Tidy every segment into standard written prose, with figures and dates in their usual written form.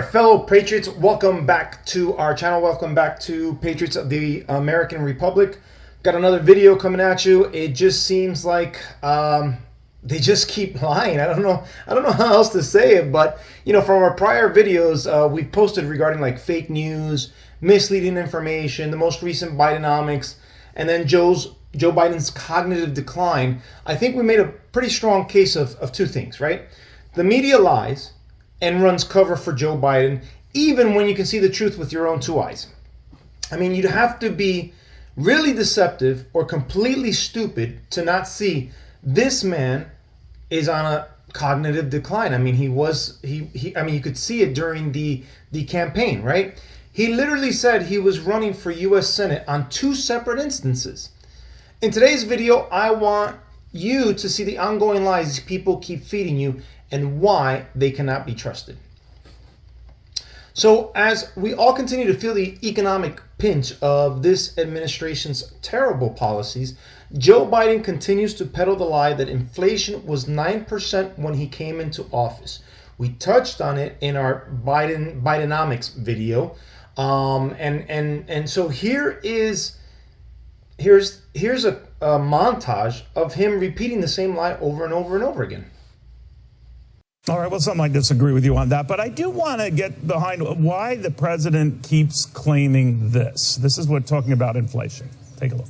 fellow Patriots, welcome back to our channel. Welcome back to Patriots of the American Republic. Got another video coming at you. It just seems like they just keep lying. I don't know how else to say it, but you know, from our prior videos we've posted regarding like fake news, misleading information, the most recent Bidenomics, and then Joe Biden's cognitive decline. I think we made a pretty strong case of two things, right? The media lies and runs cover for Joe Biden, even when you can see the truth with your own two eyes. I mean, you'd have to be really deceptive or completely stupid to not see this man is on a cognitive decline. I mean, I mean, you could see it during the campaign, right? He literally said he was running for U.S. Senate on two separate instances. In today's video, I want you to see the ongoing lies people keep feeding you and why they cannot be trusted. So as we all continue to feel the economic pinch of this administration's terrible policies, Joe Biden continues to peddle the lie that inflation was 9% when he came into office. We touched on it in our Bidenomics video. And so here's a montage of him repeating the same lie over and over and over again. All right, well, something I disagree with you on that, but I do want to get behind why the president keeps claiming this. This is what talking about inflation. Take a look.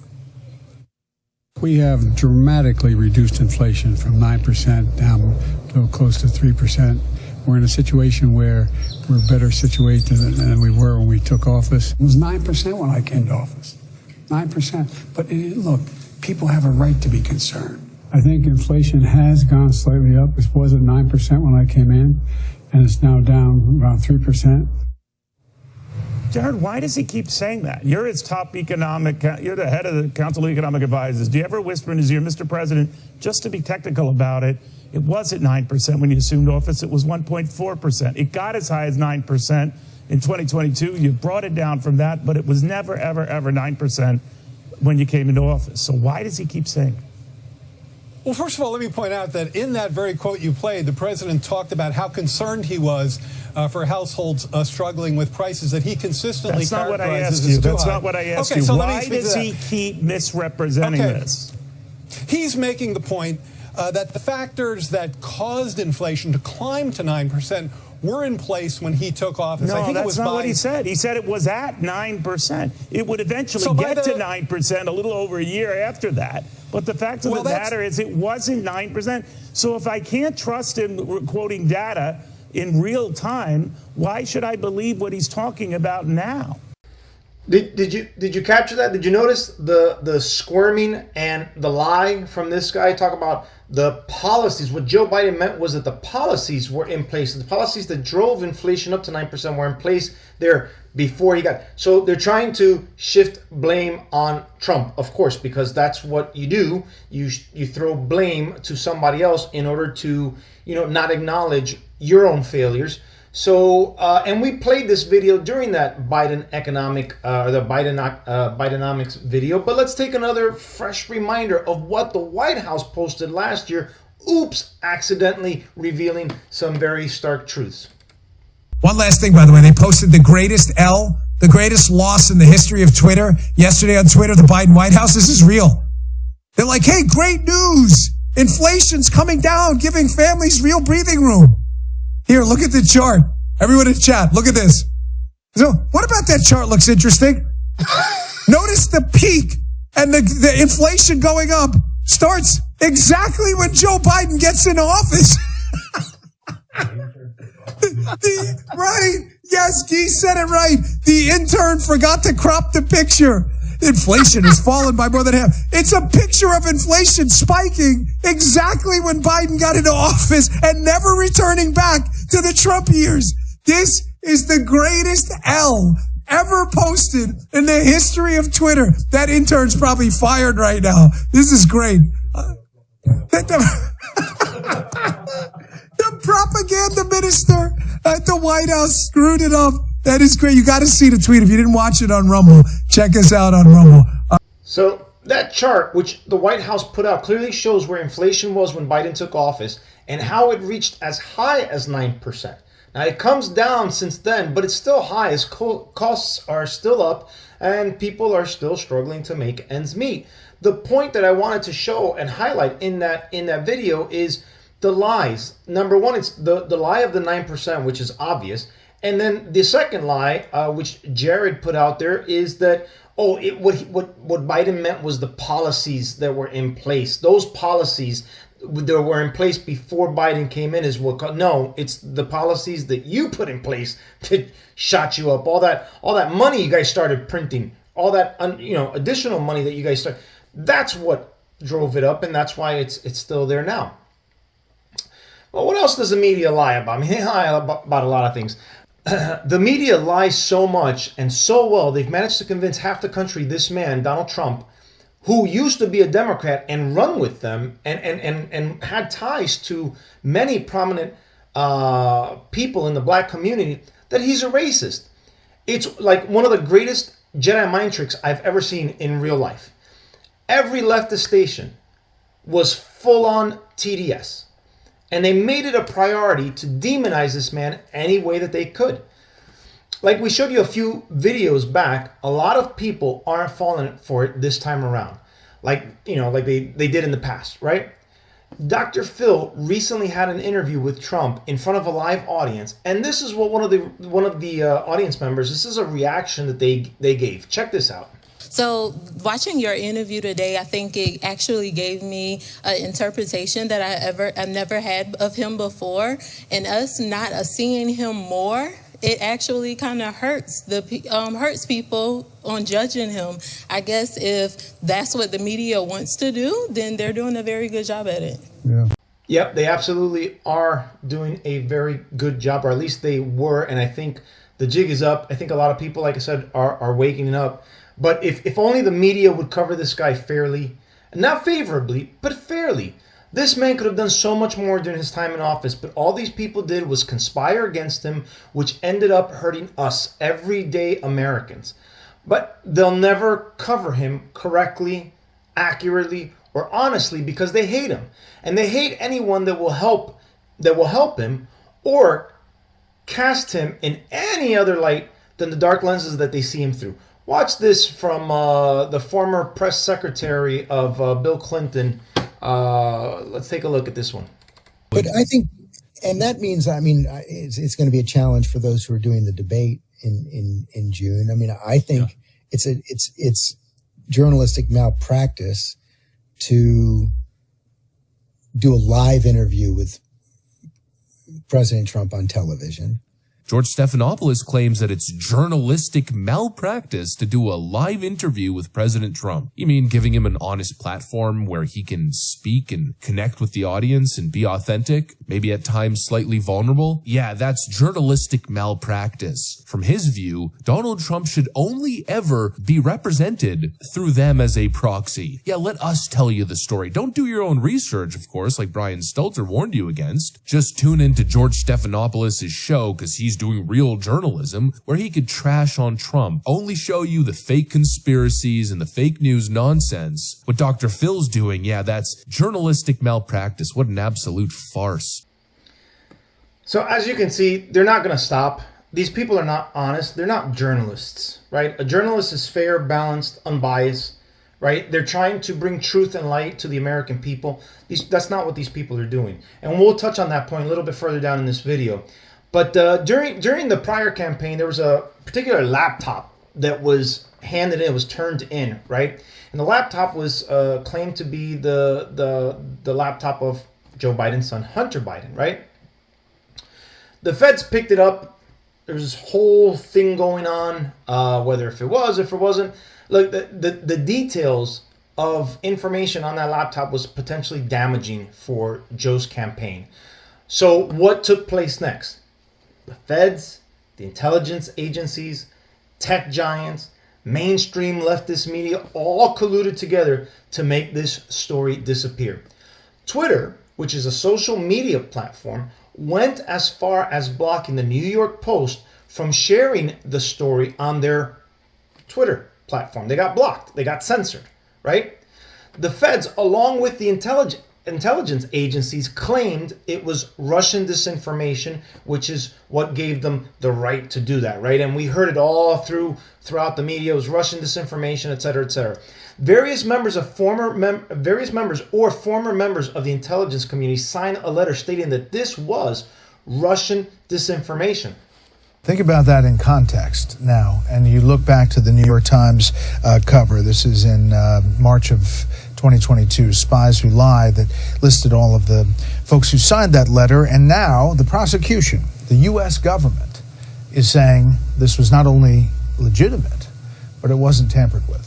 We have dramatically reduced inflation from 9% down to close to 3%. We're in a situation where we're better situated than we were when we took office. It was 9% when I came to office. 9%. But look, people have a right to be concerned. I think inflation has gone slightly up. It was at 9% when I came in, and it's now down around 3%. Jared, why does he keep saying that? You're his top you're the head of the Council of Economic Advisors. Do you ever whisper in his ear, Mr. President, just to be technical about it, it was at 9% when you assumed office, it was 1.4%. It got as high as 9% in 2022. You brought it down from that, but it was never, ever, ever 9% when you came into office. So why does he keep saying it? Well, first of all, let me point out that in that very quote you played, the president talked about how concerned he was for households struggling with prices that he consistently characterizes as too high. That's not what I asked you. Why does he keep misrepresenting this? He's making the point that the factors that caused inflation to climb to 9% were in place when he took office. No, I think that's it was not what he said. He said it was at 9%. It would eventually get to 9% a little over a year after that. But the fact of the matter is it wasn't 9%. So if I can't trust him quoting data in real time, why should I believe what he's talking about now? Did you capture that? Did you notice the squirming and the lie from this guy? Talk about the policies. What Joe Biden meant was that the policies were in place. The policies that drove inflation up to 9% were in place there before he got. So they're trying to shift blame on Trump, of course, because that's what you do. You throw blame to somebody else in order to, you know, not acknowledge your own failures. So, and we played this video during that Bidenomics video, but let's take another fresh reminder of what the White House posted last year. Oops, accidentally revealing some very stark truths. One last thing, by the way, they posted the greatest loss in the history of Twitter yesterday on Twitter, the Biden White House. This is real. They're like, hey, great news. Inflation's coming down, giving families real breathing room. Here, look at the chart. Everyone in chat, look at this. So, what about that chart looks interesting? Notice the peak and the inflation going up starts exactly when Joe Biden gets into office. Right. Yes, Guy said it right. The intern forgot to crop the picture. Inflation has fallen by more than half. It's a picture of inflation spiking exactly when Biden got into office and never returning back to the Trump years. This is the greatest L ever posted in the history of Twitter. That intern's probably fired right now. This is great. The propaganda minister at the White House screwed it up. That is great. You got to see the tweet. If you didn't watch it on Rumble, check us out on Rumble. So that chart, which the White House put out, clearly shows where inflation was when Biden took office and how it reached as high as 9%. Now it comes down since then, but it's still high as costs are still up and people are still struggling to make ends meet. The point that I wanted to show and highlight in that video is the lies. Number one, it's the lie of the 9%, which is obvious. And then the second lie, which Jared put out there, is that, what Biden meant was the policies that were in place. Those policies that were in place before Biden came in is what. No, it's the policies that you put in place that shot you up. All that money you guys started printing, all that additional money that you guys started. That's what drove it up, and that's why it's still there now. Well, what else does the media lie about? I mean, they lie about a lot of things. The media lies so much and so well, they've managed to convince half the country this man, Donald Trump, who used to be a Democrat and run with them and had ties to many prominent people in the black community, that he's a racist. It's like one of the greatest Jedi mind tricks I've ever seen in real life. Every leftist station was full on TDS. And they made it a priority to demonize this man any way that they could. Like we showed you a few videos back, a lot of people aren't falling for it this time around. Like they did in the past, right? Dr. Phil recently had an interview with Trump in front of a live audience. And this is what one of the audience members, this is a reaction that they gave. Check this out. So watching your interview today, I think it actually gave me an interpretation that I've never had of him before. And us not seeing him more, it actually kind of hurts people on judging him. I guess if that's what the media wants to do, then they're doing a very good job at it. Yeah. Yep, they absolutely are doing a very good job, or at least they were. And I think the jig is up. I think a lot of people, like I said, are waking up. But if only the media would cover this guy fairly, not favorably, but fairly. This man could have done so much more during his time in office, but all these people did was conspire against him, which ended up hurting us, everyday Americans. But they'll never cover him correctly, accurately, or honestly because they hate him. And they hate anyone that will help him or cast him in any other light than the dark lenses that they see him through. Watch this from the former press secretary of Bill Clinton. Let's take a look at this one. But I think, and that means, it's going to be a challenge for those who are doing the debate in June. I mean, I think it's journalistic malpractice to do a live interview with President Trump on television. George Stephanopoulos claims that it's journalistic malpractice to do a live interview with President Trump. You mean giving him an honest platform where he can speak and connect with the audience and be authentic, maybe at times slightly vulnerable? Yeah, that's journalistic malpractice. From his view, Donald Trump should only ever be represented through them as a proxy. Yeah, let us tell you the story. Don't do your own research, of course, like Brian Stelter warned you against. Just tune into George Stephanopoulos' show because he's doing real journalism where he could trash on Trump, only show you the fake conspiracies and the fake news nonsense. What Dr. Phil's doing, yeah, that's journalistic malpractice. What an absolute farce. So as you can see, they're not going to stop. These people are not honest. They're not journalists, right? A journalist is fair, balanced, unbiased, right? They're trying to bring truth and light to the American people. That's not what these people are doing. And we'll touch on that point a little bit further down in this video. But during the prior campaign, there was a particular laptop that was handed in, it was turned in, right? And the laptop was claimed to be the laptop of Joe Biden's son, Hunter Biden, right? The feds picked it up. There's this whole thing going on, whether if it was, if it wasn't. Look, the details of information on that laptop was potentially damaging for Joe's campaign. So what took place next? The feds, the intelligence agencies, tech giants, mainstream leftist media all colluded together to make this story disappear. Twitter, which is a social media platform, went as far as blocking the New York Post from sharing the story on their Twitter platform. They got blocked. They got censored, right? The feds, along with the intelligence intelligence agencies claimed it was Russian disinformation, which is what gave them the right to do that, right? And we heard it all throughout the media. It was Russian disinformation, et cetera, et cetera. Various members or former members of the intelligence community signed a letter stating that this was Russian disinformation. Think about that in context now, and you look back to the New York Times cover. This is in March of 2022, Spies Who Lie, that listed all of the folks who signed that letter, and now the prosecution, the U.S. government, is saying this was not only legitimate, but it wasn't tampered with.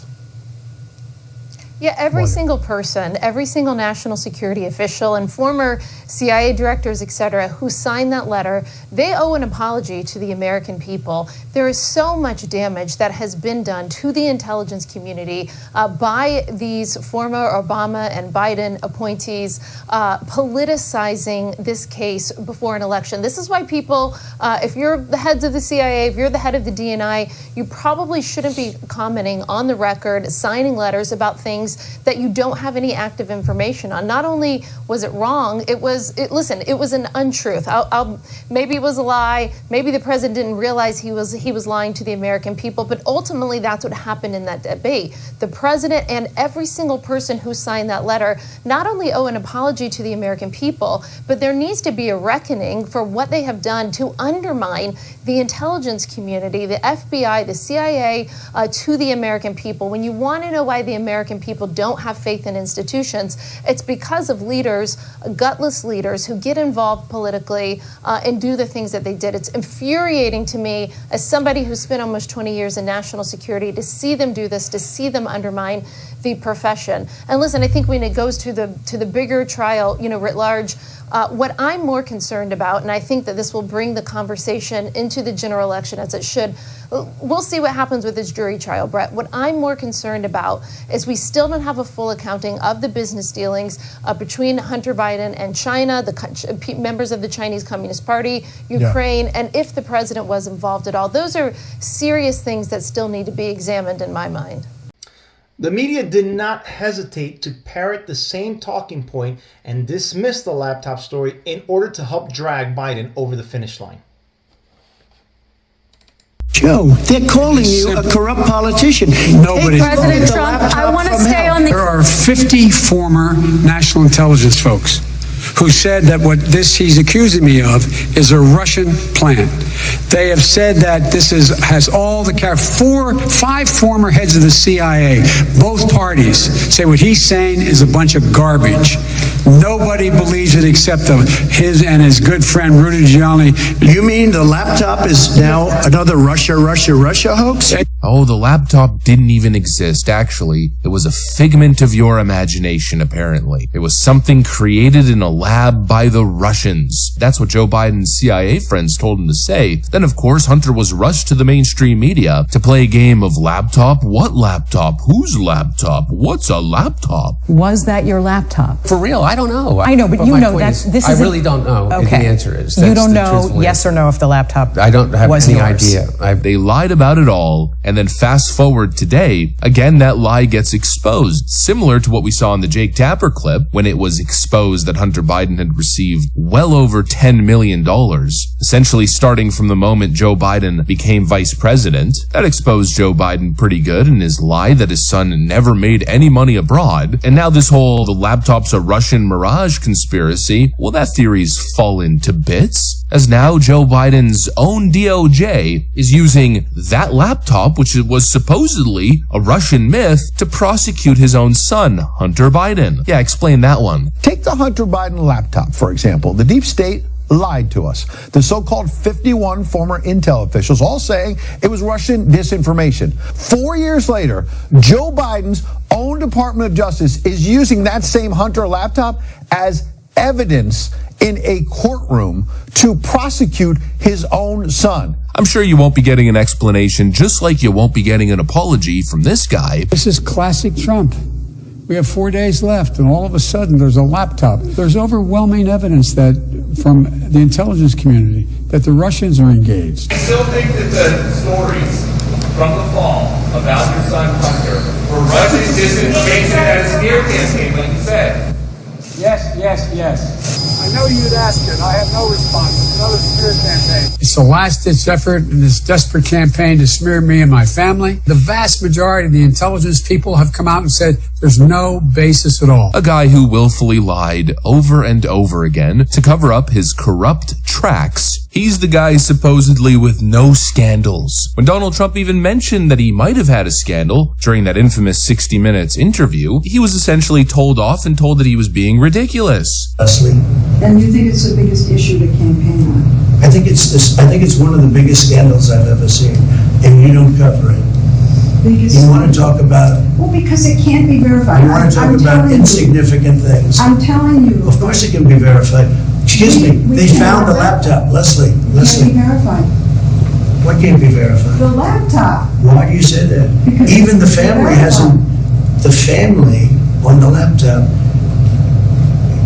Yeah, every single person, every single national security official and former CIA directors, et cetera, who signed that letter, they owe an apology to the American people. There is so much damage that has been done to the intelligence community by these former Obama and Biden appointees politicizing this case before an election. This is why people, if you're the heads of the CIA, if you're the head of the DNI, you probably shouldn't be commenting on the record, signing letters about things that you don't have any active information on. Not only was it wrong, it was an untruth. Maybe it was a lie. Maybe the president didn't realize he was lying to the American people, but ultimately that's what happened in that debate. The president and every single person who signed that letter not only owe an apology to the American people, but there needs to be a reckoning for what they have done to undermine the intelligence community, the FBI, the CIA, to the American people. When you want to know why the American people don't have faith in institutions, it's because of leaders, gutless leaders who get involved politically and do the things that they did. It's infuriating to me as somebody who spent almost 20 years in national security to see them do this, to see them undermine the profession. And listen, I think when it goes to the bigger trial, writ large, what I'm more concerned about, and I think that this will bring the conversation into the general election as it should. We'll see what happens with this jury trial, Brett. What I'm more concerned about is we still don't have a full accounting of the business dealings between Hunter Biden and China, the members of the Chinese Communist Party, Ukraine, and if the president was involved at all. Those are serious things that still need to be examined in my mind. The media did not hesitate to parrot the same talking point and dismiss the laptop story in order to help drag Biden over the finish line. Joe, they're calling you a corrupt politician. Nobody. President Trump, I want to stay on the... There are 50 former national intelligence folks who said that what he's accusing me of is a Russian plan. They have said that this has all the 5 former heads of the CIA, both parties, say what he's saying is a bunch of garbage. Nobody believes it except his and his good friend Rudy Giuliani. You mean the laptop is now another Russia hoax? Oh, the laptop didn't even exist, actually. It was a figment of your imagination, apparently. It was something created in a lab by the Russians. That's what Joe Biden's CIA friends told him to say. Then, of course, Hunter was rushed to the mainstream media to play a game of laptop. What laptop? Whose laptop? What's a laptop? Was that your laptop? For real, I don't know. I know, but you know this is... I really don't know. Okay. The answer is. You don't know, yes or no, if the laptop I don't have was any yours. idea. They lied about it all, and then fast forward today, again that lie gets exposed, similar to what we saw in the Jake Tapper clip when it was exposed that Hunter Biden had received well over $10 million, essentially starting from the moment Joe Biden became vice president. That exposed Joe Biden pretty good in his lie that his son never made any money abroad. And now this whole the laptop's a Russian mirage conspiracy, well, that theory's fallen to bits, as now Joe Biden's own DOJ is using that laptop, which was supposedly a Russian myth, to prosecute his own son, Hunter Biden. Yeah, explain that one. Take the Hunter Biden laptop, for example. The deep state lied to us. The so-called 51 former intel officials all saying it was Russian disinformation. 4 years later, Joe Biden's own Department of Justice is using that same Hunter laptop as evidence in a courtroom to prosecute his own son. I'm sure you won't be getting an explanation, just like you won't be getting an apology from this guy. This is classic Trump. We have 4 days left, and all of a sudden there's a laptop. There's overwhelming evidence that from the intelligence community that the Russians are engaged. I still think that the stories from the fall about your son Hunter were Russian disinformation at a smear campaign, like you said. Yes, yes, yes. I know you'd ask it. I have no response. It's another smear campaign. It's the last-ditch effort in this desperate campaign to smear me and my family. The vast majority of the intelligence people have come out and said there's no basis at all. A guy who willfully lied over and over again to cover up his corrupt tracks. He's the guy supposedly with no scandals. When Donald Trump even mentioned that he might have had a scandal during that infamous 60 Minutes interview, he was essentially told off and told that he was being ridiculous. Leslie. And you think it's the biggest issue to campaign on? I think it's one of the biggest scandals I've ever seen, and you don't cover it. You want to talk about... Well, because it can't be verified. You want to talk about insignificant things. I'm telling you. Of course it can be verified. Excuse me, they found the laptop. Leslie. Can't be verified. What can't be verified? The laptop. Why do you say that? Because even the family hasn't... The family on the laptop,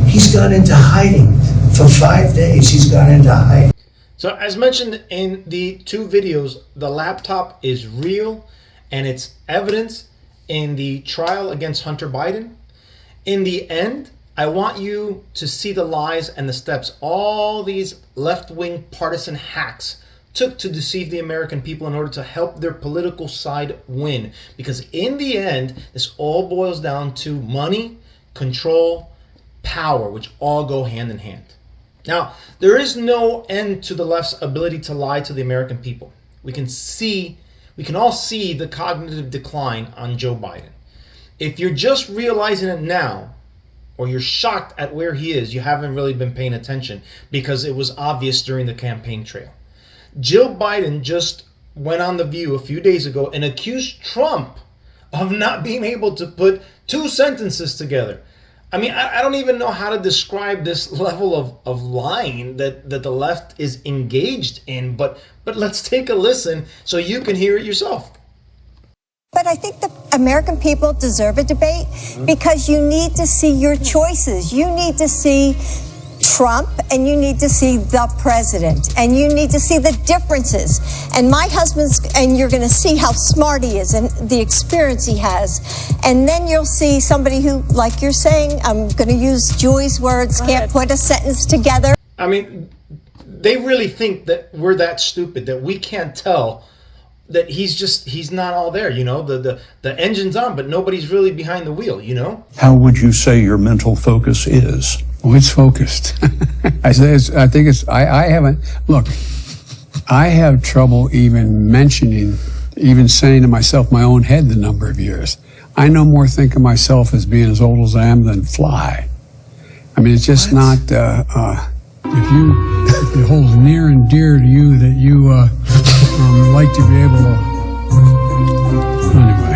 he's gone into hiding. For 5 days, he's gone into hiding. So as mentioned in the two videos, the laptop is real and it's evidence in the trial against Hunter Biden. In the end, I want you to see the lies and the steps all these left-wing partisan hacks took to deceive the American people in order to help their political side win. Because in the end, this all boils down to money, control, power, which all go hand in hand. Now, there is no end to the left's ability to lie to the American people. We can all see the cognitive decline on Joe Biden. If you're just realizing it now, or you're shocked at where he is, you haven't really been paying attention because it was obvious during the campaign trail. Jill Biden just went on The View a few days ago and accused Trump of not being able to put two sentences together. I mean, I don't even know how to describe this level of lying that the left is engaged in, but let's take a listen so you can hear it yourself. But I think the American people deserve a debate because you need to see your choices. You need to see Trump and you need to see the president and you need to see the differences. And my husband's, and you're going to see how smart he is and the experience he has. And then you'll see somebody who, like you're saying, I'm going to use Joy's words, can't put a sentence together. I mean, they really think that we're that stupid, that we can't tell that he's not all there, you know, the engine's on, but nobody's really behind the wheel, you know? How would you say your mental focus is? Oh, it's focused. I haven't, look, I have trouble even saying to myself my own head the number of years. I no more think of myself as being as old as I am than fly. I mean, it's just not, if it holds near and dear to you that you like to be able to, anyway.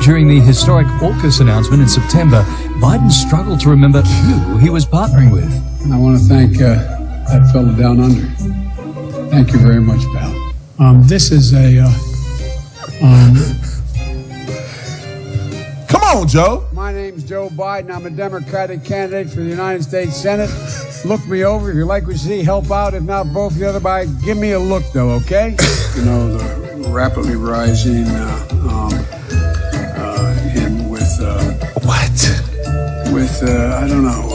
During the historic AUKUS announcement in September, Biden struggled to remember who he was partnering with. I want to thank that fellow down under. Thank you very much, pal. This is a... Come on, Joe. My name's Joe Biden. I'm a Democratic candidate for the United States Senate. Look me over. If you like what you see, help out. If not, both the other by. Give me a look, though, okay? You know, the rapidly rising I don't know.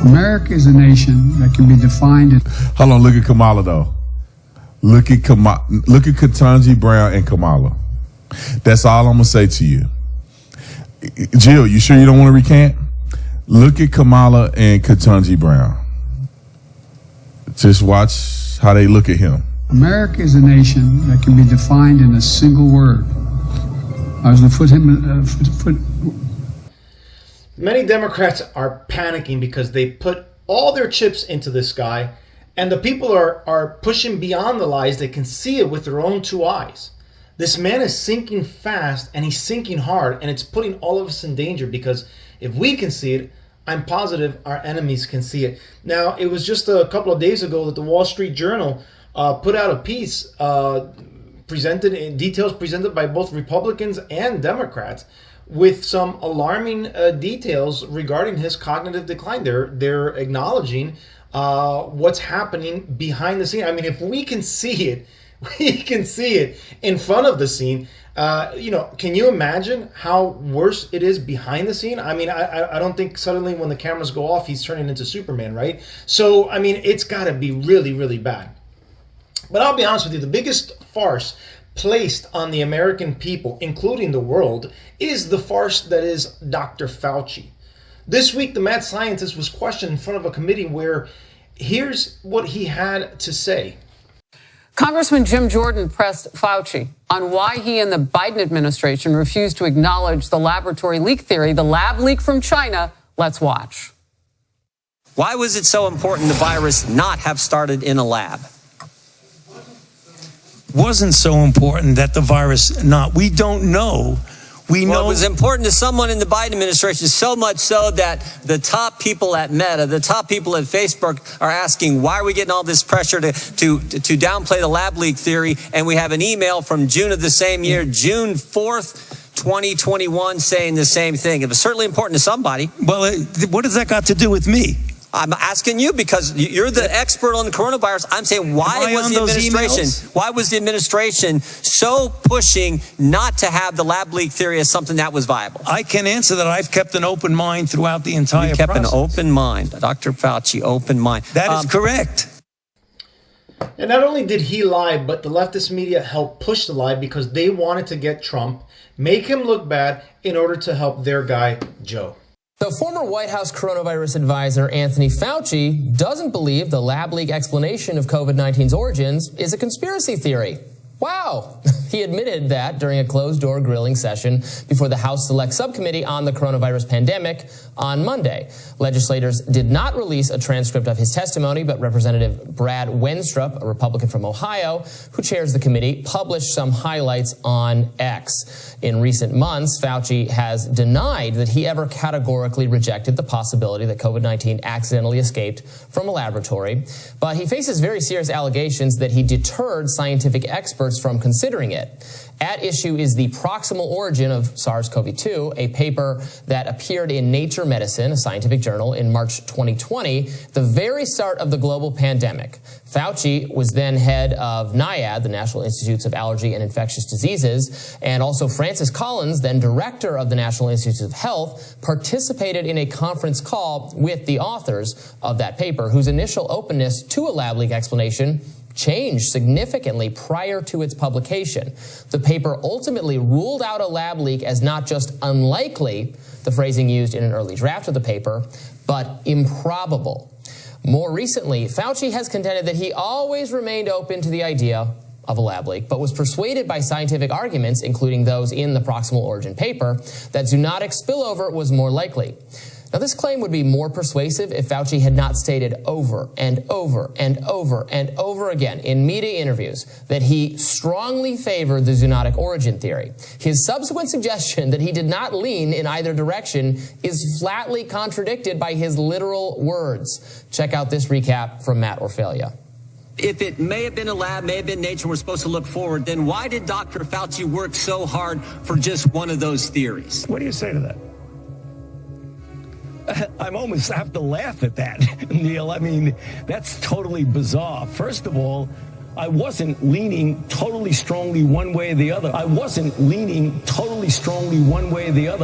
America is a nation that can be defined in... Hold on, look at Kamala, though. Look at Ketanji Brown and Kamala. That's all I'm going to say to you. Jill, you sure you don't want to recant? Look at Kamala and Ketanji Brown. Just watch how they look at him. America is a nation that can be defined in a single word. I was going to put him... Many Democrats are panicking because they put all their chips into this guy, and the people are pushing beyond the lies. They can see it with their own two eyes. This man is sinking fast, and he's sinking hard, and it's putting all of us in danger because if we can see it, I'm positive our enemies can see it. Now, it was just a couple of days ago that the Wall Street Journal put out a piece presented in details presented by both Republicans and Democrats with some alarming details regarding his cognitive decline. They're acknowledging what's happening behind the scene. I mean, if we can see it, we can see it in front of the scene. Can you imagine how worse it is behind the scene? I mean, I don't think suddenly when the cameras go off, he's turning into Superman, right? So, I mean, it's got to be really, really bad. But I'll be honest with you, the biggest farce placed on the American people, including the world, is the farce that is Dr. Fauci. This week, the mad scientist was questioned in front of a committee where here's what he had to say. Congressman Jim Jordan pressed Fauci on why he and the Biden administration refused to acknowledge the laboratory leak theory, the lab leak from China. Let's watch. Why was it so important the virus not have started in a lab? Wasn't so important that the virus not. We don't know. We know it was important to someone in the Biden administration, so much so that the top people at Meta, the top people at Facebook are asking, why are we getting all this pressure to downplay the lab leak theory? And we have an email from June of the same year, June 4th, 2021, saying the same thing. It was certainly important to somebody. Well, what does that got to do with me? I'm asking you because you're the expert on the coronavirus. I'm saying why was the administration so pushing not to have the lab leak theory as something that was viable? I can answer that. I've kept an open mind throughout the entire process. You kept an open mind. Dr. Fauci, open mind. That is correct. And not only did he lie, but the leftist media helped push the lie because they wanted to get Trump, make him look bad in order to help their guy, Joe. The former White House coronavirus advisor Anthony Fauci doesn't believe the lab leak explanation of COVID-19's origins is a conspiracy theory. Wow. He admitted that during a closed-door grilling session before the House Select Subcommittee on the Coronavirus Pandemic on Monday. Legislators did not release a transcript of his testimony, but Representative Brad Wenstrup, a Republican from Ohio, who chairs the committee, published some highlights on X. In recent months, Fauci has denied that he ever categorically rejected the possibility that COVID-19 accidentally escaped from a laboratory, but he faces very serious allegations that he deterred scientific experts from considering it. At issue is the proximal origin of SARS-CoV-2, a paper that appeared in Nature Medicine, a scientific journal, in March 2020, the very start of the global pandemic. Fauci was then head of NIAID, the National Institutes of Allergy and Infectious Diseases, and also Francis Collins, then director of the National Institutes of Health, participated in a conference call with the authors of that paper, whose initial openness to a lab leak explanation changed significantly prior to its publication. The paper ultimately ruled out a lab leak as not just unlikely, the phrasing used in an early draft of the paper, but improbable. More recently, Fauci has contended that he always remained open to the idea of a lab leak, but was persuaded by scientific arguments, including those in the proximal origin paper, that zoonotic spillover was more likely. Now, this claim would be more persuasive if Fauci had not stated over and over and over and over again in media interviews that he strongly favored the zoonotic origin theory. His subsequent suggestion that he did not lean in either direction is flatly contradicted by his literal words. Check out this recap from Matt Orfaglia. If it may have been a lab, may have been nature, we're supposed to look forward, then why did Dr. Fauci work so hard for just one of those theories? What do you say to that? I'm almost have to laugh at that, Neil. I mean, that's totally bizarre. First of all, I wasn't leaning totally strongly one way or the other.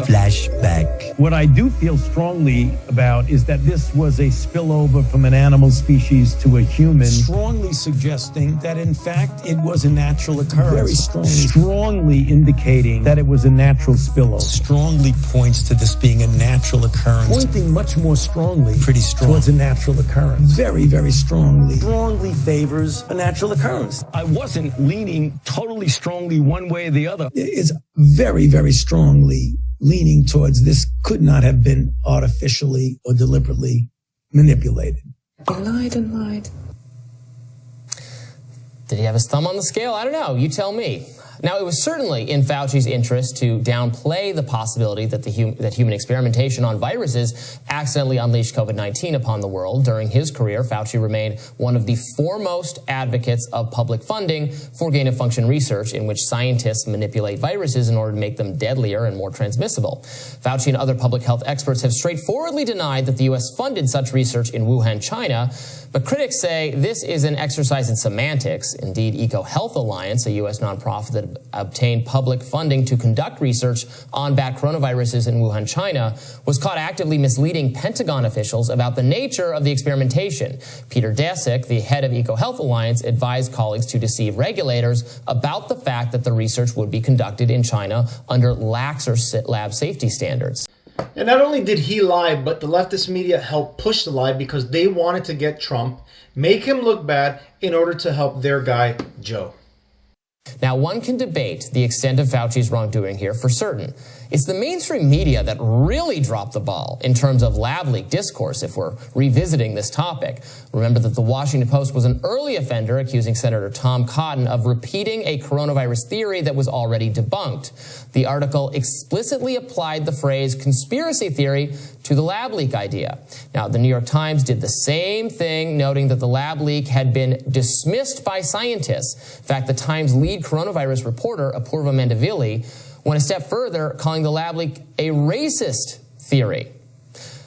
Flashback. What I do feel strongly about is that this was a spillover from an animal species to a human. Strongly suggesting that, in fact, it was a natural occurrence. Very strongly. Strongly indicating that it was a natural spillover. Strongly points to this being a natural occurrence. Pointing much more strongly. Pretty strong. Towards a natural occurrence. Very, very strongly. Strongly favors a natural occurrence. I wasn't leaning totally strongly one way or the other. It's very, very strongly leaning towards this could not have been artificially or deliberately manipulated. He lied and lied. Did he have his thumb on the scale? I don't know. You tell me. Now, it was certainly in Fauci's interest to downplay the possibility that that human experimentation on viruses accidentally unleashed COVID-19 upon the world. During his career, Fauci remained one of the foremost advocates of public funding for gain-of-function research in which scientists manipulate viruses in order to make them deadlier and more transmissible. Fauci and other public health experts have straightforwardly denied that the U.S. funded such research in Wuhan, China, But critics say this is an exercise in semantics. Indeed, EcoHealth Alliance, a U.S. nonprofit that obtained public funding to conduct research on bat coronaviruses in Wuhan, China, was caught actively misleading Pentagon officials about the nature of the experimentation. Peter Daszak, the head of EcoHealth Alliance, advised colleagues to deceive regulators about the fact that the research would be conducted in China under laxer lab safety standards. And not only did he lie, but the leftist media helped push the lie because they wanted to get Trump, make him look bad in order to help their guy, Joe. Now, one can debate the extent of Fauci's wrongdoing here for certain. It's the mainstream media that really dropped the ball in terms of lab leak discourse if we're revisiting this topic. Remember that the Washington Post was an early offender accusing Senator Tom Cotton of repeating a coronavirus theory that was already debunked. The article explicitly applied the phrase conspiracy theory to the lab leak idea. Now, the New York Times did the same thing, noting that the lab leak had been dismissed by scientists. In fact, the Times lead coronavirus reporter, Apurva Mandavili, went a step further, calling the lab leak a racist theory.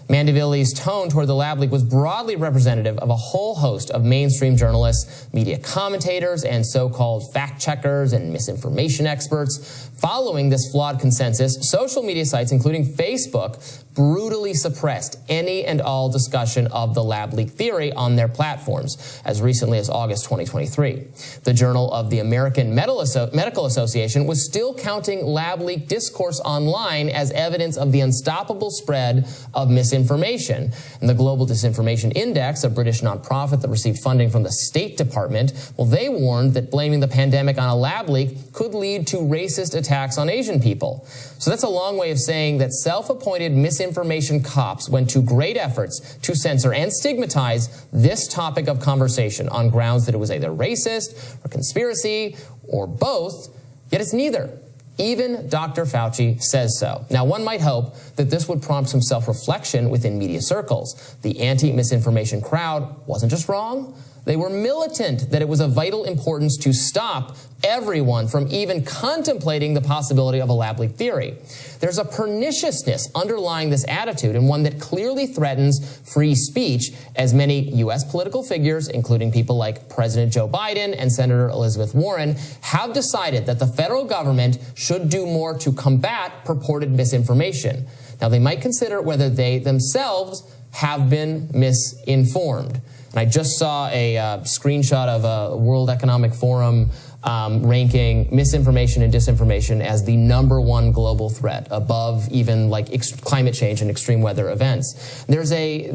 Mandavili's tone toward the lab leak was broadly representative of a whole host of mainstream journalists, media commentators, and so-called fact-checkers and misinformation experts. Following this flawed consensus, social media sites, including Facebook, brutally suppressed any and all discussion of the lab leak theory on their platforms, as recently as August 2023. The Journal of the American Medical Association was still counting lab leak discourse online as evidence of the unstoppable spread of misinformation. And the Global Disinformation Index, a British nonprofit that received funding from the State Department, well, they warned that blaming the pandemic on a lab leak could lead to racist attacks on Asian people. So that's a long way of saying that self-appointed misinformation cops went to great efforts to censor and stigmatize this topic of conversation on grounds that it was either racist or conspiracy or both, yet it's neither. Even Dr. Fauci says so. Now, one might hope that this would prompt some self-reflection within media circles. The anti-misinformation crowd wasn't just wrong. They were militant that it was of vital importance to stop everyone from even contemplating the possibility of a lab leak theory. There's a perniciousness underlying this attitude, and one that clearly threatens free speech, as many U.S. political figures, including people like President Joe Biden and Senator Elizabeth Warren, have decided that the federal government should do more to combat purported misinformation. Now, they might consider whether they themselves have been misinformed. And I just saw a screenshot of a World Economic Forum ranking misinformation and disinformation as the #1 global threat, above even like climate change and extreme weather events. There's a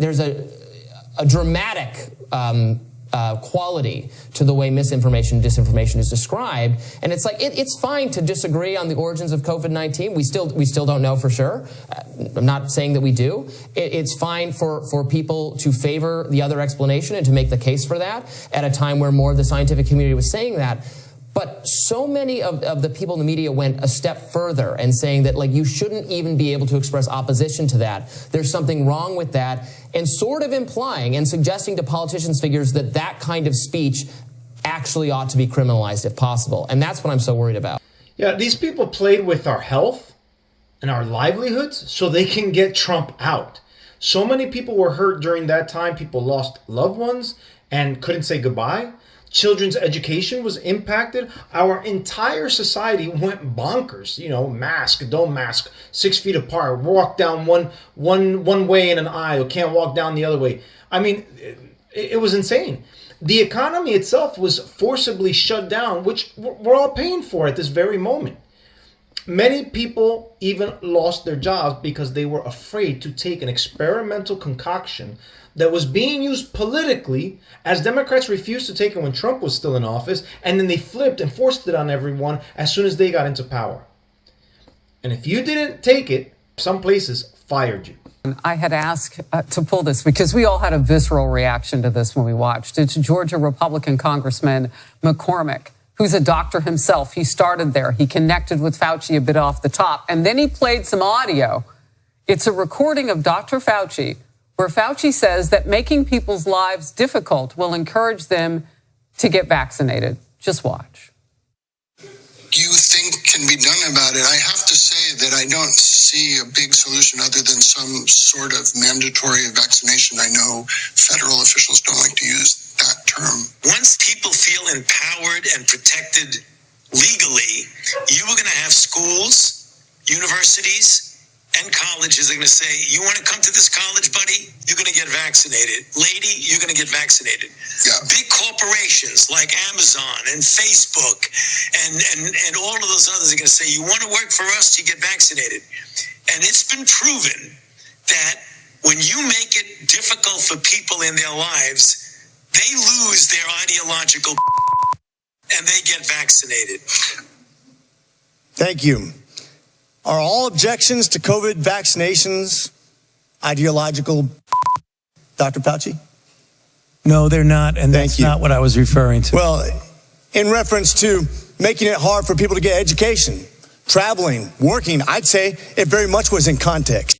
dramatic quality to the way misinformation and disinformation is described, and it's like it's fine to disagree on the origins of COVID-19. We still don't know for sure. I'm not saying that we do. It's fine for people to favor the other explanation and to make the case for that at a time where more of the scientific community was saying that. But so many of the people in the media went a step further and saying that, like, you shouldn't even be able to express opposition to that. There's something wrong with that, and sort of implying and suggesting to politicians' figures that that kind of speech actually ought to be criminalized if possible. And that's what I'm so worried about. Yeah, these people played with our health and our livelihoods so they can get Trump out. So many people were hurt during that time. People lost loved ones and couldn't say goodbye. Children's education was impacted. Our entire society went bonkers. You know, mask, don't mask, 6 feet apart, walk down one way in an aisle, can't walk down the other way. I mean, it was insane. The economy itself was forcibly shut down, which we're all paying for at this very moment. Many people even lost their jobs because they were afraid to take an experimental concoction that was being used politically, as Democrats refused to take it when Trump was still in office, and then they flipped and forced it on everyone as soon as they got into power. And if you didn't take it, some places fired you. I had asked to pull this because we all had a visceral reaction to this when we watched. It's Georgia Republican Congressman McCormick, who's a doctor himself. He started there. He connected with Fauci a bit off the top, and then he played some audio. It's a recording of Dr. Fauci, where Fauci says that making people's lives difficult will encourage them to get vaccinated. Just watch. you think can be done about it? I have to say that I don't see a big solution other than some sort of mandatory vaccination. I know federal officials don't like to use that term. Once people feel empowered and protected legally, you are going to have schools, universities, and colleges are going to say, you want to come to this college, buddy? You're going to get vaccinated. Lady, you're going to get vaccinated. Yeah. Big corporations like Amazon and Facebook and all of those others are going to say, you want to work for us, you get vaccinated. And it's been proven that when you make it difficult for people in their lives, they lose their ideological and they get vaccinated. Thank you. Are all objections to COVID vaccinations ideological, Dr. Fauci? No, they're not, and that's not what I was referring to. Well, in reference to making it hard for people to get education, traveling, working, I'd say it very much was in context.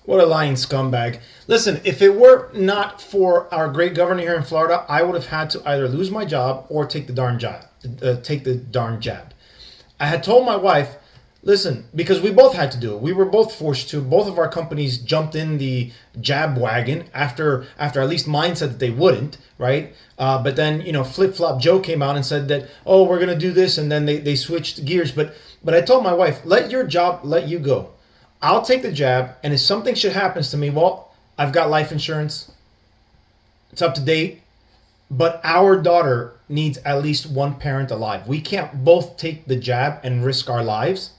What a lying scumbag. Listen, if it were not for our great governor here in Florida, I would have had to either lose my job or take the darn jab. I had told my wife, listen, because we both had to do it. We were both forced to. Both of our companies jumped in the jab wagon after at least mine said that they wouldn't, right? But then, Flip-Flop Joe came out and said that, oh, we're going to do this. And then they switched gears. But I told my wife, let your job let you go. I'll take the jab. And if something should happen to me, well, I've got life insurance. It's up to date. But our daughter needs at least one parent alive. We can't both take the jab and risk our lives.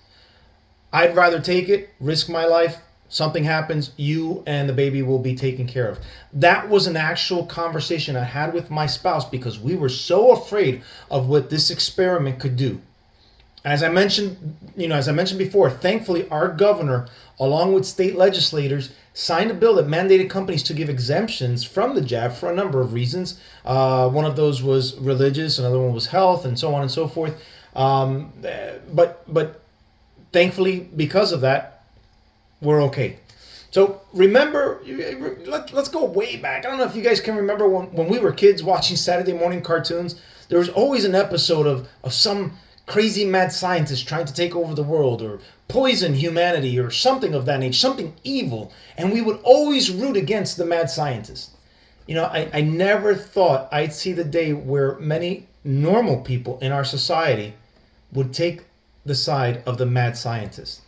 I'd rather take it, risk my life. Something happens, you and the baby will be taken care of. That was an actual conversation I had with my spouse because we were so afraid of what this experiment could do. As I mentioned before, thankfully our governor, along with state legislators, signed a bill that mandated companies to give exemptions from the jab for a number of reasons. One of those was religious, another one was health, and so on and so forth. But thankfully, because of that, we're okay. So remember, let's go way back. I don't know if you guys can remember when we were kids watching Saturday morning cartoons. There was always an episode of some crazy mad scientist trying to take over the world or poison humanity or something of that nature, something evil. And we would always root against the mad scientist. I never thought I'd see the day where many normal people in our society would take the side of the mad scientist.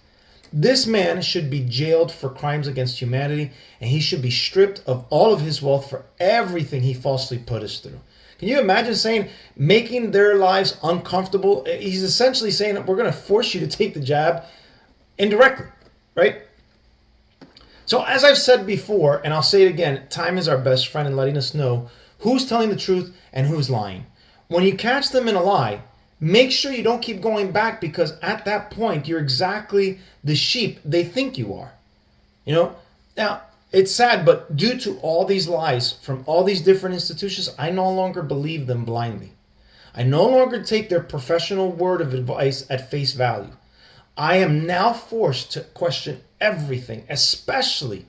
This man should be jailed for crimes against humanity, and he should be stripped of all of his wealth for everything he falsely put us through. Can you imagine making their lives uncomfortable? He's essentially saying that we're going to force you to take the jab indirectly, right? So as I've said before, and I'll say it again, time is our best friend in letting us know who's telling the truth and who's lying. When you catch them in a lie, make sure you don't keep going back, because at that point, you're exactly the sheep they think you are. Now, it's sad, but due to all these lies from all these different institutions, I no longer believe them blindly. I no longer take their professional word of advice at face value. I am now forced to question everything, especially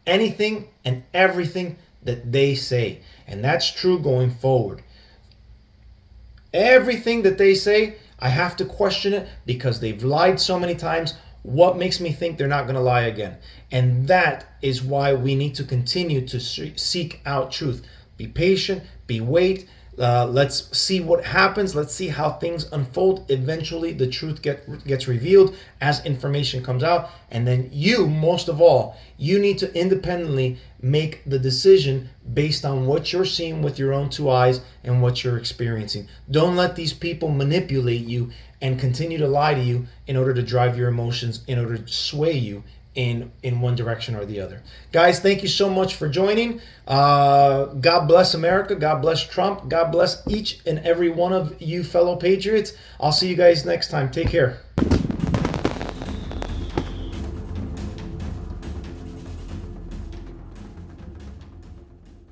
anything and everything that they say. And that's true going forward. Everything that they say, I have to question it because they've lied so many times. What makes me think they're not going to lie again? And that is why we need to continue to seek out truth. Be patient, wait. Let's see what happens. Let's see how things unfold. Eventually, the truth gets revealed as information comes out. And then you, most of all, you need to independently make the decision based on what you're seeing with your own two eyes and what you're experiencing. Don't let these people manipulate you and continue to lie to you in order to drive your emotions, in order to sway you in one direction or the other. Guys, thank you so much for joining. God bless America. God bless Trump. God bless each and every one of you fellow patriots. I'll see you guys next time. Take care.